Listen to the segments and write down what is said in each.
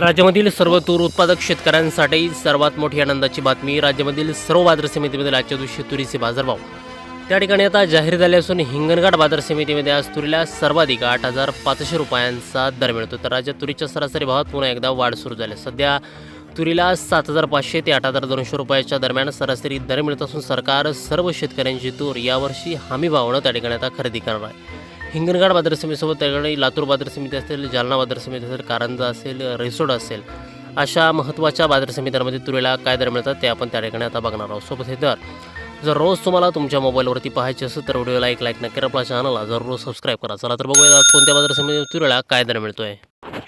राज्यामधील सर्व तूर उत्पादक शेतकऱ्यांसाठी सर्वात मोठी आनंदाची बातमी. राज्यामधील सर्व बाजार समितीमध्ये आजच्या दिवशी तुरीचे बाजारभाव त्या ठिकाणी आता जाहीर झाले असून हिंगणघाट बाजार समितीमध्ये आज तुरीला सर्वाधिक 8,500 रुपयांचा दर मिळतो. तर राज्यात तुरीच्या सरासरी भावात पुन्हा एकदा वाढ सुरू झाली. सध्या तुरीला 7,500 ते 8,200 रुपयाच्या दरम्यान सरासरी दर मिळत असून सरकार सर्व शेतकऱ्यांची तूर यावर्षी हमी भावानं त्या ठिकाणी आता खरेदी करणार आहे. हिंगणघाट बाजार समितीसोबत त्या ठिकाणी लातूर बाजार समिती असेल, जालना बाजार समिती असेल, कारंजा असेल, रिसोड असेल, अशा महत्त्वाच्या बाजार समित्यांमध्ये तुरीला काय दर मिळतात ते आपण त्या ठिकाणी आता बघणार आहोत. सोबत हे दर जर रोज तुम्हाला तुमच्या मोबाईलवरती पाहायचे असेल तर व्हिडिओला एक लाईक नक्की, आपल्या चॅनलला जरूर सबस्क्राईब करा. चला तर बघूया आज कोणत्या बाजार समितीमध्ये तुरीला काय दर मिळतोय.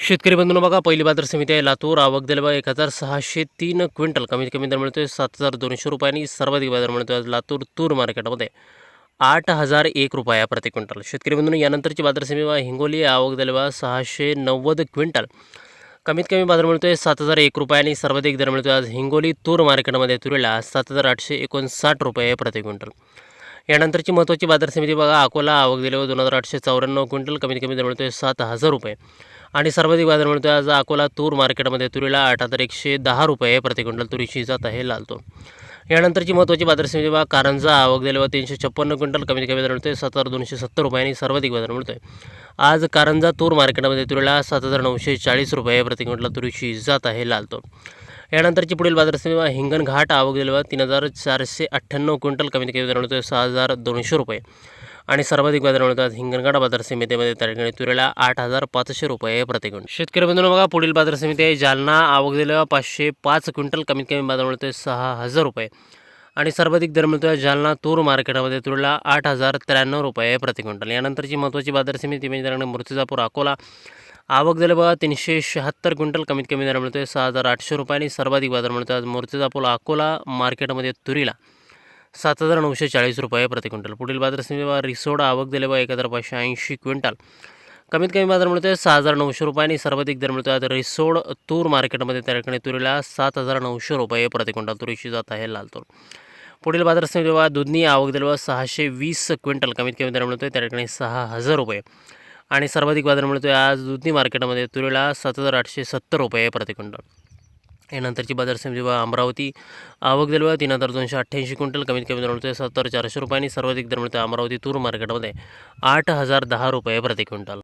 शेतकरी बंधूंनो बघा, पहिली बाजार समिती आहे लातूर. आवक दिले बघा 1,603 क्विंटल. कमीत कमी दर मिळतोय 7,200 रुपयांनी. सर्वाधिक बाजार मिळतोय आज लातूर तूर मार्केटमध्ये 8,001 रुपया प्रति क्विंटल. शेतकरी बंधूंनो यानंतरची बाजार समिती हिंगोली. आवक दिले बघा 690 क्विंटल. कमीत कमी बाजार मिळतोय 7,001 रुपयांनी. सर्वाधिक दर मिळतोय आज हिंगोली तूर मार्केटमध्ये तुरीला 7,859 रुपये प्रति क्विंटल. यानंतरची महत्त्वाची बाजार समिती बघा अकोला. आवक दिले 2,894 क्विंटल. कमीत कमी दर मिळतोय 7,000 रुपये आणि सर्वाधिक बाजार मिळतोय आज अकोला तूर मार्केटमध्ये तुरीला 8,110 रुपये प्रति क्विंटल. तुरीची जात आहे लाल तूर. यानंतरची महत्त्वाची बाजार समिती बघा कारंजा. आवक दिले 356 क्विंटल. कमीत कमी दर मिळतोय 7,270 रुपयांनी. सर्वाधिक बाजार मिळतोय आज कारंजा तूर मार्केटमध्ये तुरीला 7,940 रुपये प्रति क्विंटल. तुरीची जात आहे लाल तूर. यानंतरची पुढील बाजार समिती हिंगणघाट. आवक दिले 3,498 क्विंटल. कमीत कमी दर मिळतोय 6,200 रुपये आणि सर्वाधिक बाजार मिळतात हिंगणघाट बाजार समितीमध्ये त्या ठिकाणी तुरीला 8,500 रुपये प्रति क्विंटल. शेतकरी बंधूंनो बघा, पुढील बाजार समिती आहे जालना. आवक दिलं 505 क्विंटल. कमीत कमी बाजार मिळतोय 6,000 रुपये आणि सर्वाधिक दर मिळतोय जालना तूर मार्केटमध्ये तुरीला 8,093 रुपये प्रति क्विंटल. यानंतरची महत्त्वाची बाजार समिती म्हणजे त्याकडे मूर्तिजापूर अकोला. आवक दिलं बघा 376 क्विंटल. कमीत कमी दर मिळतोय 6,800 रुपयांनी. सर्वाधिक बाजार मिळतोय आज मूर्तिजापूर अकोला मार्केटमध्ये तुरीला 7,940 रुपये प्रति क्विंटल. पुढील बाजार समिती रिसोड. आवक दिले बघा 1,580 क्विंटल. कमीत कमी बाजार मिळतोय 6,900 रुपयांनी. सर्वाधिक दर मिळतोय आज रिसोड तूर मार्केटमध्ये त्या ठिकाणी तुरीला 7,900 रुपये प्रति क्विंटल. तुरीची जात आहे लाल तूर. पुढील बाजार समिती बघा दुधनी. आवक दिले बघा 620 क्विंटल. कमीत कमी दर मिळतोय त्या ठिकाणी 6,000 रुपये आणि सर्वाधिक बाजार मिळतोय आज दुधनी मार्केटमध्ये तुरीला 7,870 रुपये प्रति क्विंटल. यानंतरची बाजार समिती बघा अमरावती. आवक दिले बघा 3,288 क्विंटल. कमीत कमी दर मिळतोय 7,400 रुपयांनी. सर्वाधिक दर मिळतोय अमरावती तूर मार्केटमध्ये 8,010 रुपये प्रति क्विंटल.